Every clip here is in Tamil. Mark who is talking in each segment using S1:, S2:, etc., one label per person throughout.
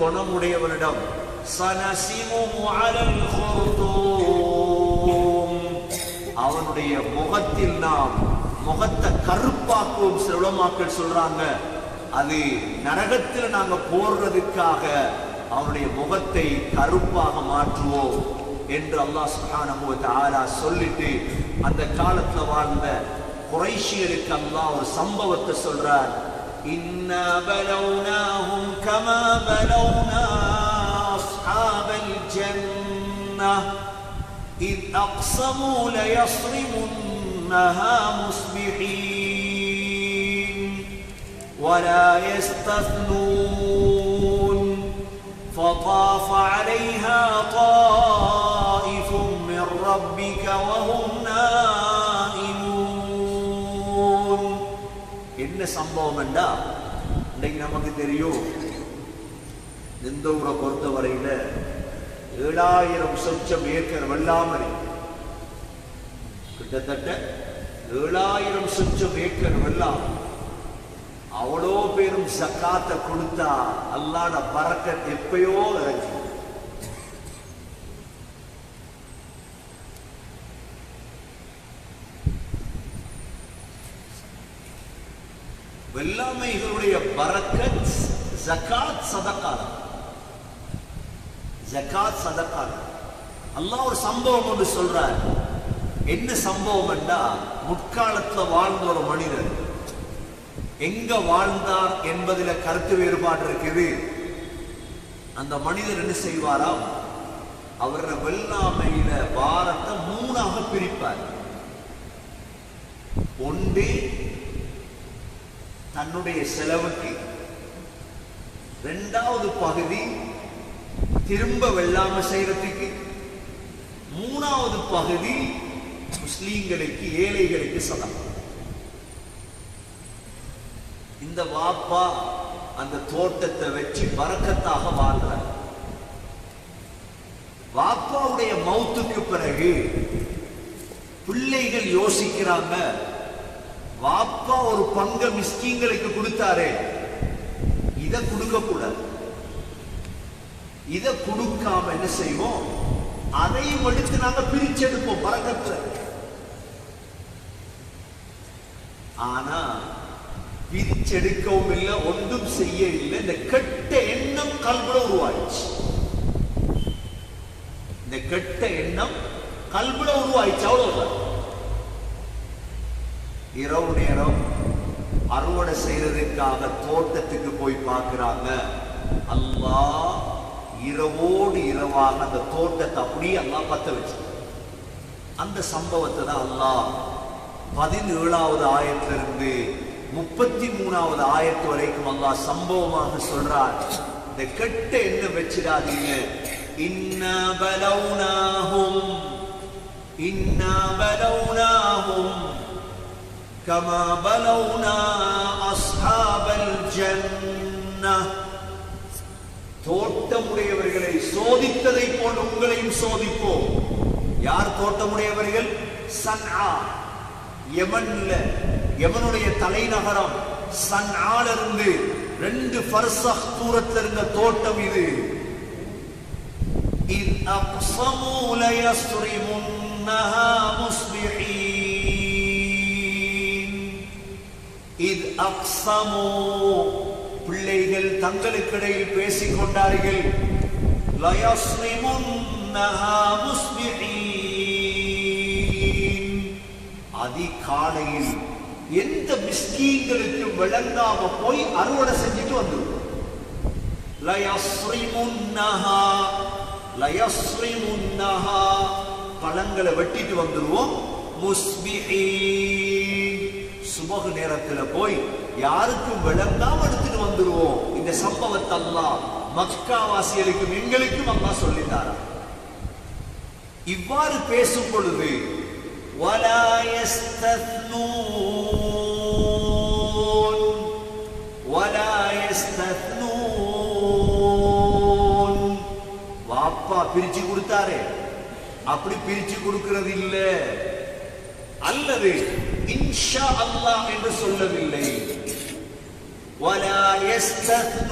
S1: குணமுடையவனிடம் சனசிமுஹு அலல் குர்தூம், அவனுடைய முகத்தில் நாம் முகத்தை கருப்பாக்குவோம். சில உலமாக்கள் சொல்றாங்க அது நரகத்தில் நாங்க போடுறதுக்காக அவனுடைய முகத்தை கருப்பாக மாற்றுவோம் என்று அல்லாஹ் சுப்ஹானஹு வ தஆலா சொல்லிட்டு அந்த காலத்துல வாழ்ந்த குறைஷியருக்கு அல்லாஹ் ஒரு சம்பவத்தை சொல்றார். இன்னா பலௌனாஹும் கமா பலௌனா அஸ்ஹாபல் ஜன்னஹ் இத் அக்ஸமூ லயஸ்ரிமுன்னஹா முஸ்பிஹீன் வலா யஸ்தத்னூன் فطاف عليها طائف من ربك وهم نائمون. என்ன சம்பவம் என்றா, இன்னைக்கு நமக்கு தெரியும் இந்த ஊரை பொறுத்தவரையில 7000 சொச்சம் ஏக்கர் வெள்ளாமரை, கிட்டத்தட்ட 7000 சொச்சம் ஏக்கர் வெள்ளாம். அவ்வளோ பேரும் ஜக்காத்தை கொடுத்தா அல்லாஹ்வுடைய பரக்கத் எப்பயோ இறங்கி. வெள்ளாமைகளுடைய பரக்கத் ஜகாத் சதகா, ஜகாத் சதகா. அல்லாஹ் ஒரு சம்பவம் ஒன்று சொல்றார். என்ன சம்பவம் என்றா, முற்காலத்துல வாழ்ந்த ஒரு மனிதர் எங்க வாழ்ந்தார் என்பதில் கருத்து வேறுபாடு இருக்குது. அந்த மனிதர் என்ன செய்வாராம், அவர வெள்ளாமையில வாரத்தை 3ஆக பிரிப்பார். ஒன்று தன்னுடைய செலவுக்கு, 2வது பகுதி திரும்ப வெள்ளாமை செய்யறதுக்கு, 3வது பகுதி முஸ்லீம்களுக்கு ஏழைகளுக்கு சதம். இந்த வாப்பா அந்த தோட்டத்தை வச்சு பரக்கத்தாக வாழ்றார். வாப்பாவுடைய மௌத்துக்கு பிறகு பிள்ளைகள் யோசிக்கிறாங்க, வாப்பா ஒரு பங்கு மிஸ்கீன்களுக்கு கொடுத்தாரே, இதை கொடுக்க கூடாது. இதை கொடுக்காம என்ன செய்வோம், அதையும் எடுத்து நாங்க பிரிச்செடுப்போம் பரக்கத்துல. ஆனா பிரிச்செடுக்கவும் இல்லை, ஒன்றும் செய்ய இல்லை. இந்த கெட்ட எண்ணம் கல்புல உருவாயிடுச்சு. இந்த கெட்ட எண்ணம் கல்புல உருவாயிடுச்சு. அவ்வளவுதான். இரவு நேரம் அறுவடை செய்யறதுக்காக தோட்டத்துக்கு போய் பார்க்கிறாங்க. அல்லாஹ் இரவோடு இரவாக அந்த தோட்டத்தை அப்படியே அல்லாஹ் பத்த வச்சு. அந்த சம்பவத்தை தான் அல்லாஹ் 17வது ஆயத்திலிருந்து 33வது ஆயத்து வரைக்கும் அல்லாஹ் சம்பவமாக சொல்றார். இந்த கெட்ட எண்ணம் வச்சிடாதீங்க. இன்னா பலௌனாஹும் கமா பலௌனா அஸ்ஹாபல் ஜன்னஹ், தோட்டமுடையவர்களை சோதித்ததை போன்று உங்களையும் சோதிப்போம். யார் தோட்டமுடையவர்கள்? சன்ஆ, யமன்ல, யமனுடைய தலைநகரம் சன்ஆல இருந்து 2 ஃபர்சஹ் தூரத்தில் இருந்த தோட்டம் இது. இத் அக்ஸமூ லயஸ்ரிமுன்னஹா முஸ்பிஹீன். இத் அக்ஸமூ, பிள்ளைகள் தங்களுக்கிடையில் பேசிக் கொண்டார்கள். லயஸ்ரிமுன்னஹா முஸ்பிஹீன், அதிகாலையில் எந்த மிஸ்கீன்களுக்கு விளங்காம போய் அறுவடை செஞ்சுட்டு வந்துடும். லயஸ்ரிமுன்னஹா, லயஸ்ரிமுன்னஹா, பழங்களை வெட்டிட்டு வந்துடுவோம். முஸ்பிஹீன், சுபஹ் நேரத்தில் போய் யாருக்கும் விளங்காம எடுத்துட்டு வந்துடுவோம். இந்த சம்பவத்தை அல்லாஹ் மக்காவாசிகளுக்கும் எங்களுக்கும் அல்லாஹ் சொல்லித்தாரா. இவ்வாறு பேசும் பொழுது وَلَا يَسْتَثْنُونَ وَلَا يَسْتَثْنُونَ, வாப்பா பிரிச்சு கொடுத்தாரே அப்படி பிரிச்சு கொடுக்கிறது இல்ல, அல்லது இன்ஷா அல்லாஹ் என்று சொல்லவில்லை. وَلَا يَسْتَثْنُونَ,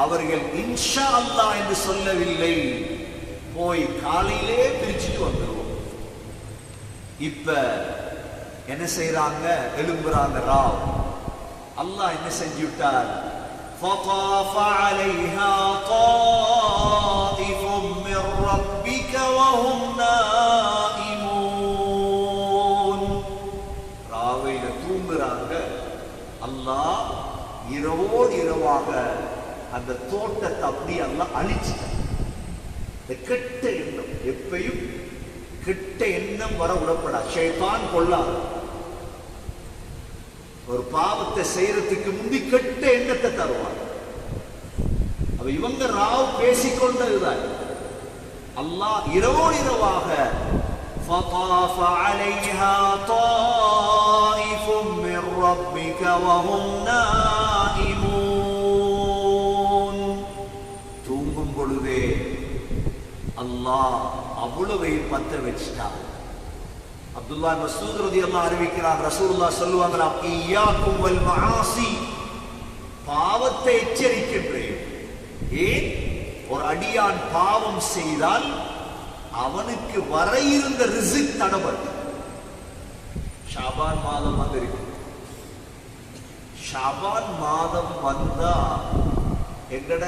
S1: அவர்கள் இன்ஷா அல்லாஹ் என்று சொல்லவில்லை, போய் காலையிலே பிரிச்சுட்டு வந்துருவோம். இப்ப என்ன செய்யறாங்க? எழும்புறாங்க. ராவ் அல்லாஹ் என்ன செஞ்சு விட்டார்? فطاف عليها طائف من ربك وهم نائمون. ராவையில தூங்குறாங்க. அல்லாஹ் இரவோடு இரவாக அந்த தோட்டத்தை அப்படி அல்லாஹ் அழிச்சிட்டார். இந்த கெட்ட எண்ணம், எப்பையும் கெட்ட எண்ணம் வர விடப்படா. ஷைத்தான் கொள்ளாது. ஒரு பாவத்தை செய்யறதுக்கு முந்தி கெட்ட எண்ணத்தை தருவார். அப்ப இவங்க ராவ் பேசிக்கொண்டதுதான். அல்லாஹ் இரவோடு இரவாக فطاف عليها طائف من ربك وهم نائمون. தூங்கும் பொழுதே அல்லாஹ் அவ்வளவை பத்த வச்சிட்டார். அப்துல்லா மஸ்ஊத் ரலியல்லாஹு அறிவிக்கிறார், ரசூலுல்லாஹ் சொல்லுவாங்களாம், இய்யாக்கும் வல் மஆசி, பாவத்தை எச்சரிக்கின்றேன். ஏன்? ஒரு அடியான் பாவம் செய்தால் அவனுக்கு வர இருந்த ரிஸ்க் தடபட்டு. ஷாபான் மாதம் வந்திருக்கு. ஷாபான் மாதம் வந்தா எங்கட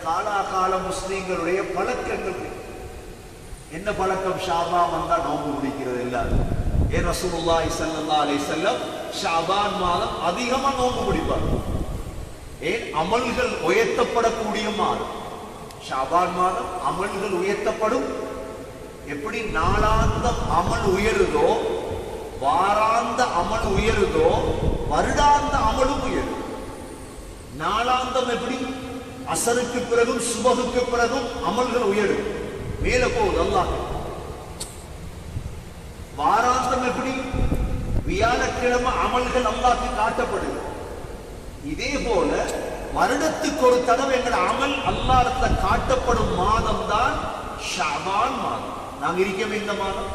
S1: காலாகால முஸ்லிம்களுடைய பழக்கங்கள் என்ன பழக்கம்? ஷாபான் வந்தா நோன்பு பிடிக்கிறது எல்லாரும். ஏன் ரசூலுல்லாஹி ஸல்லல்லாஹு அலைஹி வஸல்லம் ஷாபான் மாதம் அதிகமா நோன்பு பிடிப்பார். ஏன்? அமல்கள் உயர்த்தப்படக்கூடிய மாதம் ஷாபான் மாதம். அமல்கள் உயர்த்தப்படும். எப்படி நாளாந்தம் அமல் உயருதோ, வாராந்த அமல் உயருதோ, வருடாந்த அமலும் உயரும். நாளாந்தம் எப்படி? அசருக்கு பிறகும் சுபகுக்கு பிறகும் அமல்கள் உயரும், மேல போகுது அல்லாஹ். வாராந்தம் எப்படி? வியாழக்கிழமை அமல்கள் அல்லாஹ்க்கு காட்டப்படுது. இதே போல வருடத்துக்கு ஒரு தடவை எங்கட அமல் அல்லாஹ்விடத்துல காட்டப்படும் மாதம் தான் ஷாபான் மாதம். நாங்க இருக்கவே இந்த மாதம்.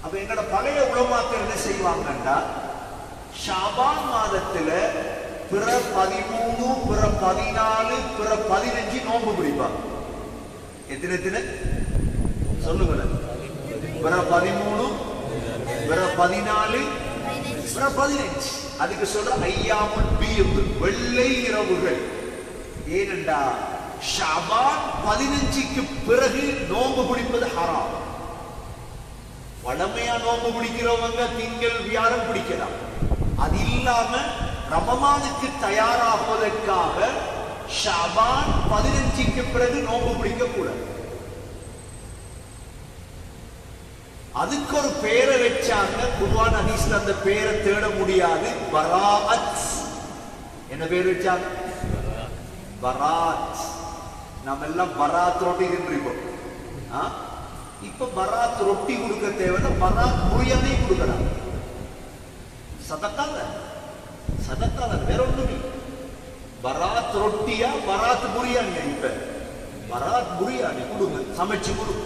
S1: அப்ப எங்கட பழைய உலமாக்கள் என்ன செய்வாங்கன்னா, ஷாபான் மாதத்துல பிற 13, பிற 14, பிற 15 நோன்பு பிடிப்பாங்க. எத்தனை சொல்லுங்க? பிற 13, பிற 14, பிற 15. அதுக்கு சொல்ற ஐயாமுல் பீத், வெள்ளை இரவுகள். ஏனென்றா ஷாபான் 15க்கு பிறகு நோன்பு பிடிப்பது ஹராம். வளமையா நோன்பு பிடிக்கிறவங்க திங்கள் வியாழன் பிடிக்கலாம். அது இல்லாம ரமலானுக்கு தயாராகுவதற்காக ஷாபான் 15க்கு பிறகு நோன்பு பிடிக்க கூடாது. அதுக்கு ஒரு பேரை வச்சாங்க. குர்ஆன் ஹதீஸ்ல அந்த பேரை தேட முடியாது. பராஅத். என்ன பேர் வச்சாங்க? பராத். நம்ம எல்லாம் பராத் ரொட்டி தின்றிருக்கோம். இப்ப பராத் ரொட்டி கொடுக்க தேவைன்னா பராத் பிரியாணி கொடுக்கலாம். சதக்கால வேற ஒண்ணுமே. பராத் ரொட்டியா பராத் பிரியாணியா? இப்ப பராத் பிரியாணி கொடுங்க, சமைச்சு கொடுங்க.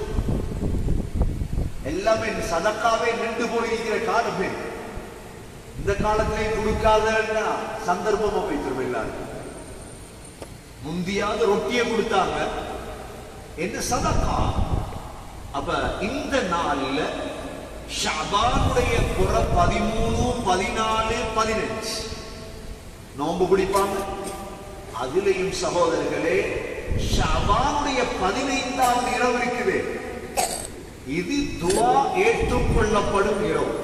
S1: எல்லாமே சதக்காவே நின்று போயிருக்கிற காலம். இந்த காலத்திலே கொடுக்காதன்னா சந்தர்ப்பமா வைத்திருவோம். எல்லாரும் முந்தியாவது ரொட்டியை கொடுத்தாங்க, என்ன சதக்கா. அப்ப இந்த நாள்ல ஷாபானுடைய புற 13, 14, 15 நோன்பு பிடிப்பாங்க. அதிலையும் சகோதரர்களே, ஷாபானுடைய 15வது இரவு இருக்குது. இது துஆ ஏற்றுக்கொள்ளப்படும் இரவு.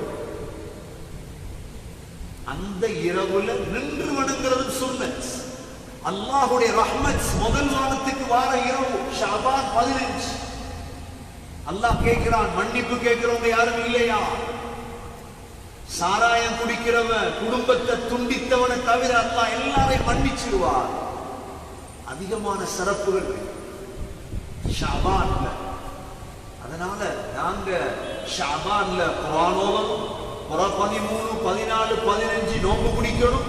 S1: அந்த இரவுல நின்று வணங்குறது சுன்னத். அல்லாஹ்வுடைய ரஹ்மத் முதல் வானத்துக்கு வார இரவு ஷாபான் 15. அல்லாஹ் கேட்கிறான், மன்னிப்பு கேட்கிறவங்க யாரும் இல்லையா? சாராயம் குடிக்கிறவன், குடும்பத்தை துண்டித்தவனை தவிர அல்லாஹ் எல்லாரையும் மன்னிச்சிடுவார். அதிகமான சிறப்புகள் ஷாபான்ல. அதனால நாங்க ஷாபான்ல குர்ஆன் ஓதணும். புற 13, 14, 15 நோன்பு பிடிக்கணும்.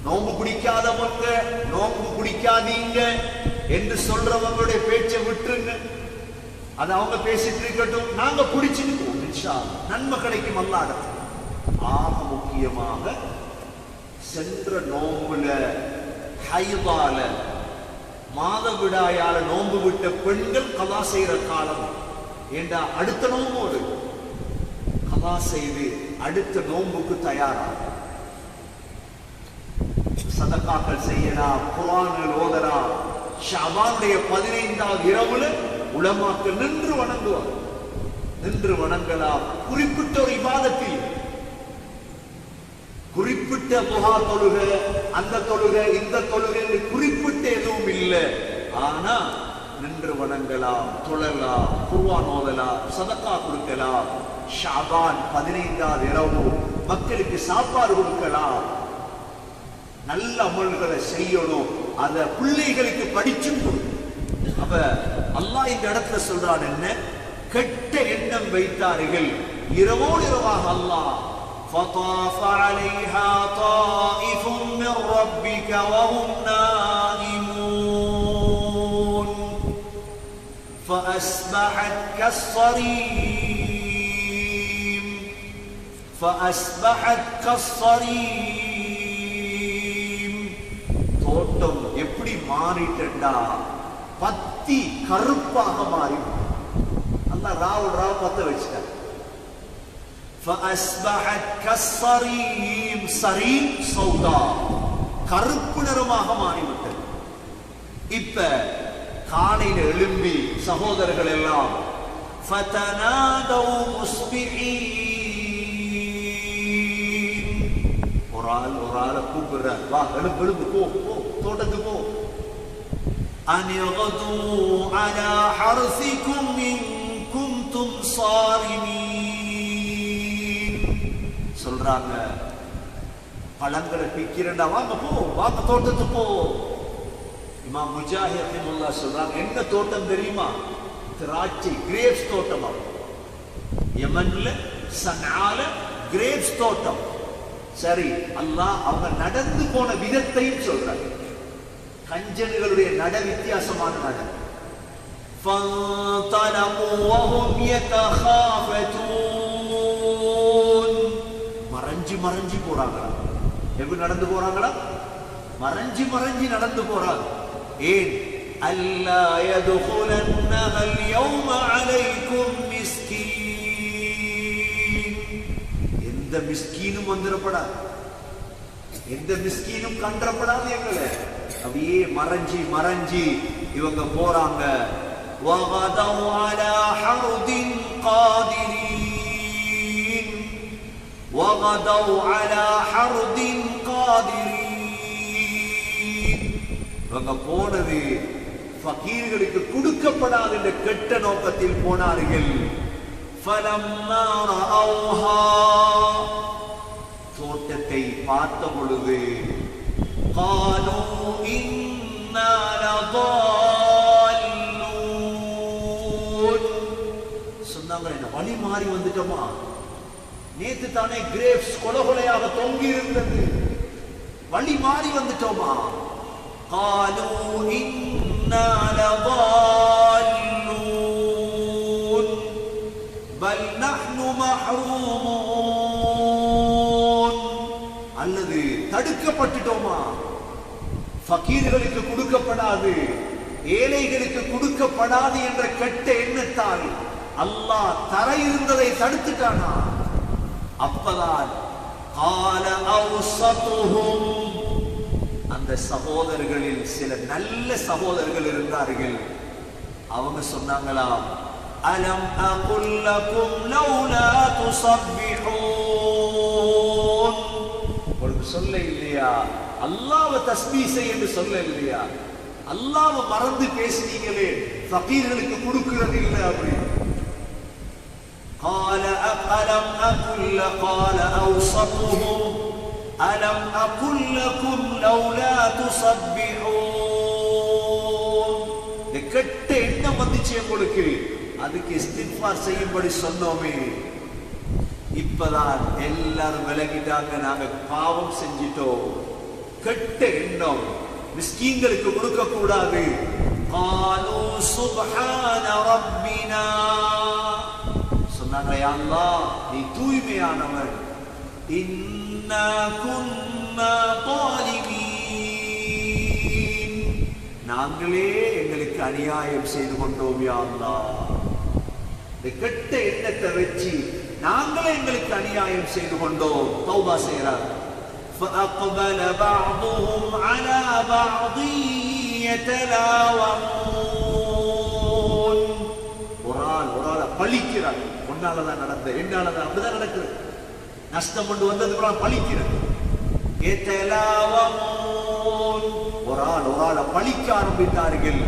S1: நோன்பு பிடிக்காதவங்க நோன்பு பிடிக்காதீங்க என்று சொல்றவங்களுடைய பேச்சை விட்டுருங்க. அது அவங்க பேசிட்டு இருக்கட்டும், நாங்க பிடிச்சிருக்கோம். நன்மை கிடைக்கும் அல்லாஹ். ஆக முக்கியமாக சென்ற நோம்புல ஹைதால மாதவிடாயால நோன்பு விட்ட பெண்கள் கலா செய்யற காலம். ஏண்டா அடுத்த நோம்போடு கலா செய்து அடுத்த நோன்புக்கு தயாராக சதகாக்கள் செய்யலாம், குர்ஆன் ஓதலாம். ஷஅபானுடைய 15வது இரவுல உலமாக்கள் நின்று வணங்குவார். நின்று வணங்கலாம். குறிப்பிட்ட ஒரு இபாதத்தில் குறிப்பிட்ட முகா தொழுகை, அந்த தொழுகை, இந்த தொழுகை என்று குறிப்பிட்ட எதுவும் இல்லை. ஆனா நின்று வணங்கலாம், தொழலாம், குர்ஆன் ஓதலாம், சதகா கொடுக்கலாம். ஷஅபான் 15வது இரவு மக்களுக்கு சாப்பாடு கொடுக்கலாம். நல்ல அமல்களை செய்யணும். அத பிள்ளைகளுக்கு படிச்சும் கொடு. அப்ப அல்லாஹ் இந்த இடத்துல சொல்றான் என்ன? கெட்ட எண்ணம் வைத்தார்கள். இரவோடு இரவாக அல்லாஹ் فطاف عليها طائف من ربك وهم نائمون فأصبحت كالصريم. தோட்டம் எப்படி மாறிட்டா? பத்தி கருப்பாக மாறி. அல்லாஹ் ராவ் பத்த வச்சிட்டார். فأصبحت كالصريم. صريم சௌதா, கருப்பு நிறமாக மாறிவிட்டது. இப்ப காலையில எழும்பி சகோதரர்கள் எல்லாம் فتنادوا مصبحين. ஒரு ஆளை கூப்பிடுறார், வா எழும்பு, போ தோட்டத்துக்கு போ. أن يغدوا على حرثكم إن كنتم صارمين. சொல்றாங்க, பழங்களை பிக்கிறண்டா, வாங்க தோட்டத்துக்கு போ. இமாம் முஜாஹித் ரஹிமஹுல்லாஹ் சொல்றாங்க, என்ன தோட்டம் தெரியுமா? திராட்சை, கிரேப்ஸ் தோட்டம். யமன்ல சன்ஆல கிரேப்ஸ் தோட்டம். சரி, அல்லாஹ் அவங்க நடந்து போன விதத்தையும் சொல்றாங்க. கஞ்சன்களுடைய நட வித்தியாசமான நட. فانطلقوا وهم يتخافتون. மறைஞ்சி போறாங்களா? எப்படி நடந்து போறாங்களா? மறைஞ்சி நடந்து போறாங்க. ஏன்? அல்லா يدخلنها اليوم عليكم مسكين. எந்த மிஸ்கீனும் வந்துடப்படாது, எந்த மிஸ்கீனும் கண்டப்படாது. எங்களை அப்படியே மறைஞ்சி இவங்க போறாங்க. وغدوا على حرد قادرين. وغدوا على حرد قادرين. இவங்க போனது ஃபகீர்களுக்கு கொடுக்கப்படாத என்ற கெட்ட நோக்கத்தில் போனார்கள். فلما رأوها. தோட்டத்தை பார்த்த பொழுது قالوا إنا لضالون. சொன்னாங்க, என்ன வழி மாறி வந்துட்டோமா? நேத்து தானே கிரேப்ஸ் கொலையாக தொங்கி இருந்தது, வழி மாறி வந்துட்டோமா? قالوا إنا لضالون بل نحن محرومون. அல்லது தடுக்கப்பட்டுட்டோமா? ஃபகீர்களுக்கு கொடுக்கப்படாது, ஏழைகளுக்கு கொடுக்கப்படாது என்ற கெட்ட எண்ணத்தால் அல்லாஹ் தர இருந்ததை தடுத்துட்டானா? அப்பதான் قال أوسطهم. அந்த சகோதரர்களில் சில நல்ல சகோதரர்கள் இருந்தார்கள். அவங்க சொன்னாங்களா, அலம் அகுல் லகும் லௌலா துஸப்பிஹூன். உங்களுக்கு சொல்ல இல்லையா அல்லாஹ்வை தஸ்பீஹ் செய்ய என்று சொல்ல இல்லையா? அல்லாஹ்வை மறந்து பேசினீங்களே, ஃபகீர்களுக்கு கொடுக்கிறது இல்லை அப்படி. قال ألم أقل قال أوسطهم ألم أقل لكم لولا تسبحون. இந்த கெட்ட எண்ணம் வந்துச்சு உங்களுக்கு, அதுக்கு இஸ்திக்ஃபார் செய்யும்படி சொன்னோமே. இப்பதான் எல்லாரும் விலகிட்டாங்க, நாங்க பாவம் செஞ்சிட்டோம். கெட்ட எண்ணம், மிஸ்கீன்களுக்கு கொடுக்க கூடாது. قالوا سبحان ربنا. சொன்னாங்க, யா அல்லாஹ் நீ தூய்மையானவன். இன்னா குன்னா ظالمين. நாங்களே எங்களுக்கு அநியாயம் செய்து கொண்டோம் யா அல்லாஹ். இந்த கெட்ட எண்ணத்தை வச்சு நாங்களே எங்களுக்கு அநியாயம் செய்து கொண்டோம். தௌபா செய்கிறார். فأقبل بعضهم على بعض يتلاومون. ஒரு ஆள் பழிக்கிறார். உன்னாலதான் நடந்த, என்னாலதான், அப்படிதான் நடக்குது. நஷ்டம் கொண்டு வந்ததுக்கு பழிக்கிறது. يتلاومون. ஒரு ஆளை பழிக்க ஆரம்பித்தார்கள்.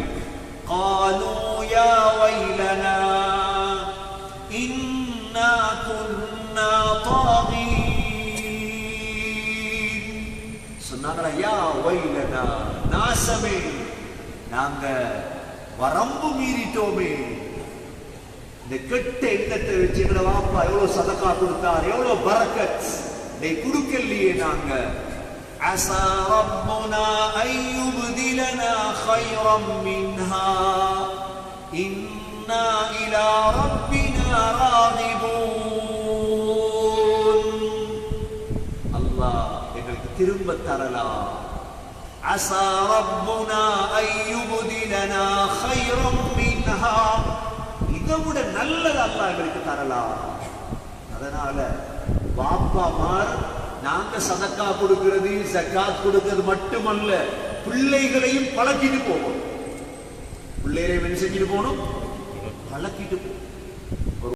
S1: قالوا يا ويلنا إنا كنا طاغين. சொன்னாங்களா, யா வைலனா, நாசமே, நாங்க வரம்பு மீறிட்டோமே. இந்த கெட்ட எண்ணத்தை வச்சு எங்களை வாப்பா எவ்வளவு சதக்கா கொடுத்தார், எவ்வளவு பரக்கத், நீ கொடுக்கலையே. நாங்க அஸா ரப்புனா அய்யுப்திலனா கைரம் மின்ஹா இன்னா இலா ரப்பினா ராகிபூன். அல்லாஹ் எங்களுக்கு திரும்ப தரலாம். அஸா ரப்புனா அய்யுப்திலனா கைரம் மின்ஹா, இதை விட நல்லது அல்லாஹ் எங்களுக்கு தரலாம். அதனால வாப்பாமார் நாங்க சதக்கா கொடுக்கிறது, ஜகாத் கொடுக்கிறது மட்டுமல்ல, பிள்ளைகளையும் பழக்கிட்டு போகணும். பிள்ளைகளையும் என்ன செஞ்சுட்டு போகணும், பழக்கிட்டு போகணும்.